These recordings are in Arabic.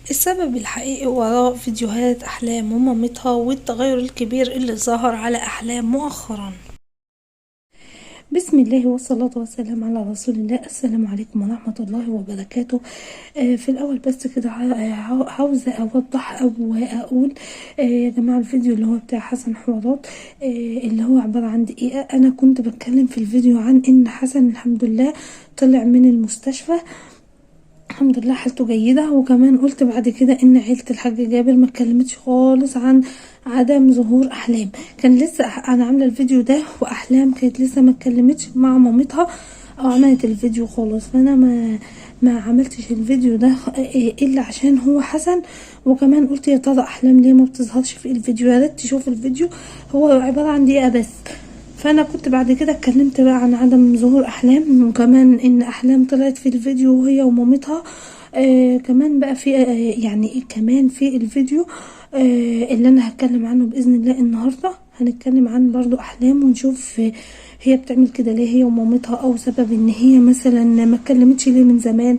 السبب الحقيقي وراء فيديوهات أحلام ومامتها والتغير الكبير اللي ظهر على أحلام مؤخرا. بسم الله والصلاة والسلام على رسول الله. السلام عليكم ورحمة الله وبركاته. في الأول بس كده عاوزة أوضح أو أقول يا جماعة الفيديو اللي هو بتاع حسن حوارات اللي هو عبارة عن دقيقة. أنا كنت بتكلم في الفيديو عن إن حسن الحمد لله طلع من المستشفى، الحمد لله حالته جيدة. وكمان قلت بعد كده ان عيلة الحاج جابر ما اتكلمتش خالص عن عدم ظهور احلام. كان لسه انا عاملة الفيديو ده واحلام كانت لسه ما اتكلمتش مع مامتها او عملت الفيديو خالص، فانا ما عملتش الفيديو ده الا عشان هو حسن. وكمان قلت يا ترى احلام ليه ما بتظهرش في الفيديو؟ يا ريت تشوف الفيديو، هو عبارة عن دقيقة بس. فانا كنت بعد كده اتكلمت بقى عن عدم ظهور احلام، وكمان ان احلام طلعت في الفيديو وهي ومامتها. كمان بقى في يعني كمان في الفيديو اللي انا هتكلم عنه باذن الله النهارده، هنتكلم عن برضو احلام ونشوف هي بتعمل كده ليه هي ومامتها، او سبب ان هي مثلا ما اتكلمتش ليه من زمان.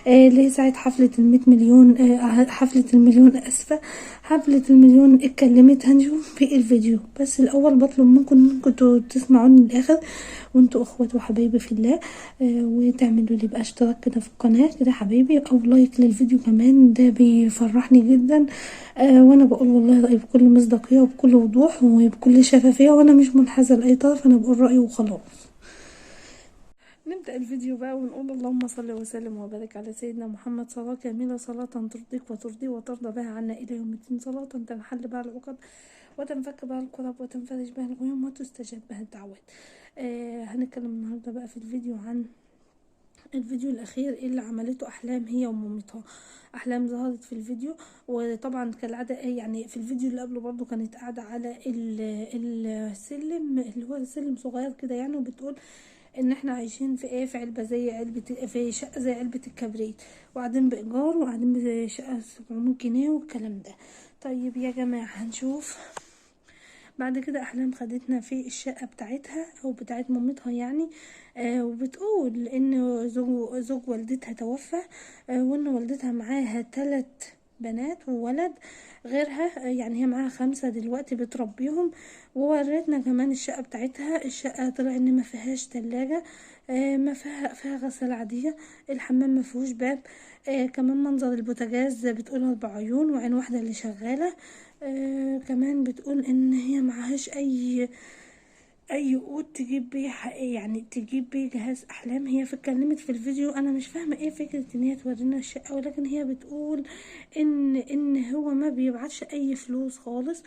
ليه ساعة حفلة ال100 مليون، حفلة المليون اسفة، حفلة المليون اتكلمت. هنشوف في الفيديو، بس الاول بطلب منكم تسمعوني للاخر وانتوا اخوات وحبايبي في الله. وتعملوا لي بقى اشتراك كده في القناة كده حبايبي، او لايك للفيديو كمان، ده بيفرحني جدا. وانا بقول والله رأيي بكل مصداقية وبكل وضوح وبكل شفافية، وانا مش منحازة لاي طرف، انا بقول رأيي وخلاص. نبدأ الفيديو بقى ونقول اللهم صل وسلم وبارك على سيدنا محمد صلاة كاملة، صلاة ترضيك وترضي وترضى بها عنا إلى يوم الدين، صلاة تنحل بها العقد وتنفك بها الكرب وتنفرج بها الغيوم وتستجاب بها الدعوات. هنتكلم النهاردة بقى في الفيديو عن الفيديو الاخير اللي عملته احلام هي ومامتها. احلام ظهرت في الفيديو، وطبعا كالعاده يعني في الفيديو اللي قبله برضو كانت قاعده على السلم، اللي هو سلم صغير كده يعني، وبتقول ان احنا عايشين في ايه، في علبه زي علبه، في شقه زي علبه الكبريت، وقاعدين بايجار، وقاعدين بشقه 700 جنيه والكلام ده. طيب يا جماعه هنشوف بعد كده احلام خدتنا في الشقه بتاعتها او بتاعت مامتها يعني. وبتقول ان زوج والدتها توفى، وان والدتها معاها 3 بنات وولد غيرها، يعني هي معاها 5 دلوقتي بتربيهم. ووريتنا كمان الشقه بتاعتها. الشقه طلع ان ما فيهاش تلاجة، ما فيها غسالة عادية، الحمام ما فيهوش باب. كمان منظر البوتاجاز بتقول 4 عيون وعين واحدة اللي شغالة. كمان بتقول ان هي معهاش اي قوت تجيب بيه يعني تجيب بيه جهاز احلام. هي اتكلمت في الفيديو، انا مش فاهمه ايه فكره ان هي تورينا الشقه، ولكن هي بتقول ان هو ما بيبعتش اي فلوس خالص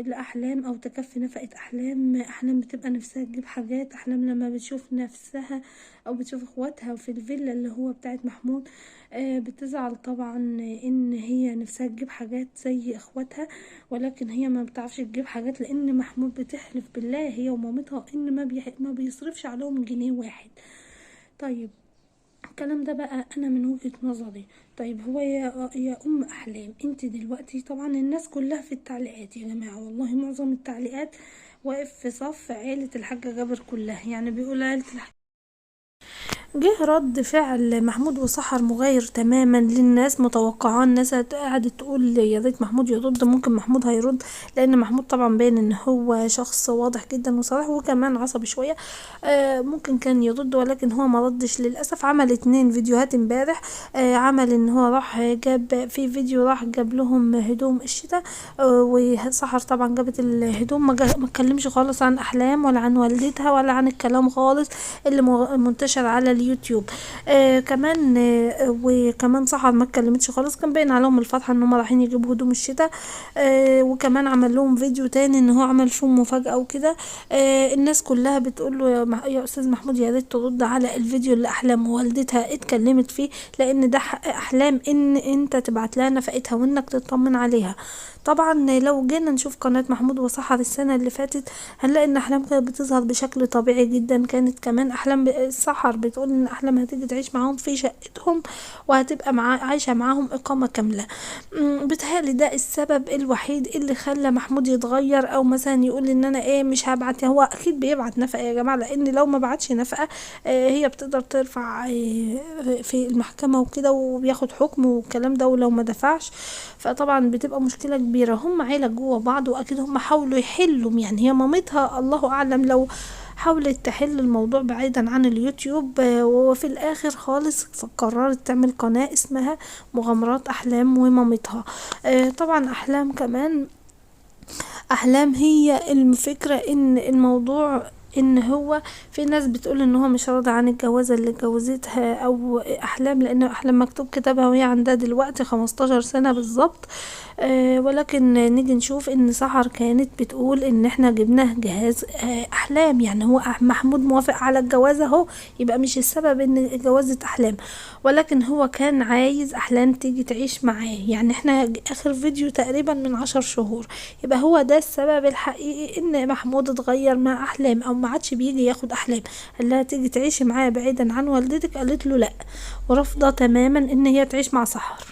لاحلام او تكفي نفقه احلام. احلام بتبقى نفسها تجيب حاجات، احلام لما بتشوف نفسها او بتشوف اخواتها في الفيلا اللي هو بتاعت محمود بتزعل طبعا ان هي نفسها تجيب حاجات زي اخواتها، ولكن هي ما بتعرفش تجيب حاجات لان محمود بتحلف بالله هي ومامتها ان ما بيصرفش عليهم جنيه واحد. طيب الكلام ده بقى انا من وجهة نظري. طيب هو يا ام احلام، انت دلوقتي طبعا الناس كلها في التعليقات يا جماعة، والله معظم التعليقات واقف في صف عيلة الحاجة جابر كلها، يعني بيقول عيلة الحاجة. جه رد فعل محمود وسحر مغاير تماما للناس متوقعاه. الناس قعدت تقول يا ريت محمود يرد، ممكن محمود هيرد، لان محمود طبعا باين ان هو شخص واضح جدا وصريح وكمان عصبي شويه. ممكن كان يرد ولكن هو ما ردش للاسف. عمل 2 فيديوهات امبارح. عمل ان هو راح جاب في فيديو راح جاب لهم هدوم الشتاء، وسحر طبعا جابت الهدوم، ما اتكلمش خالص عن احلام ولا عن والدتها ولا عن الكلام خالص اللي منتشر على اليوتيوب. كمان وكمان سحر ما اتكلمتش خالص، كان باين عليهم الفرحه ان هم رايحين يجيبوا هدوم الشتاء. وكمان عمل لهم فيديو تاني ان هو عمل فيهم مفاجاه وكده. الناس كلها بتقول له يا استاذ محمود يا ريت ترد على الفيديو اللي احلام ووالدتها اتكلمت فيه، لان ده حق احلام ان انت تبعت لها نفقتها وانك تطمن عليها. طبعا لو جينا نشوف قناة محمود وسحر السنة اللي فاتت هنلاقي ان احلام كانت بتظهر بشكل طبيعي جدا. كانت كمان احلام سحر بتقول بتقول ان احلام هتيجي تعيش معاهم في شقتهم وهتبقى عايشة معاهم اقامة كاملة. بتهيألي ده السبب الوحيد اللي خلى محمود يتغير، او مثلا يقول ان انا مش هبعت. هو اكيد بيبعت نفقة يا جماعة، لان لو ما بعتش نفقة هي بتقدر ترفع في المحكمة وكده وبياخد حكم والكلام ده، ولو ما دفعش فطبعا بتبقى مشكلة كبيرة. هم عيلة جوه بعض، واكيد هم حاولوا يحلوا، يعني هي مامتها الله اعلم لو حاولت تحل الموضوع بعيدا عن اليوتيوب، وفي الاخر خالص قررت تعمل قناة اسمها مغامرات احلام ومامتها. طبعا احلام هي الفكرة ان الموضوع ان هو في ناس بتقول ان هو مش راضي عن الجوازة اللي اتجوزتها او احلام، لان احلام مكتوب كتابها وهي عندها دلوقتي 15 سنة بالظبط. ولكن نيجي نشوف ان سحر كانت بتقول ان احنا جبناه جهاز احلام، يعني هو محمود موافق على الجواز اهو، يبقى مش السبب ان جوازة احلام، ولكن هو كان عايز احلام تيجي تعيش معاه. يعني احنا اخر فيديو تقريبا من 10 شهور، يبقى هو ده السبب الحقيقي ان محمود اتغير مع احلام، او ما عادش بيجي ياخد احلام. قال لها تيجي تعيشي معايا بعيدا عن والدتك، قالت له لا، ورافضه تماما ان هي تعيش مع سحر.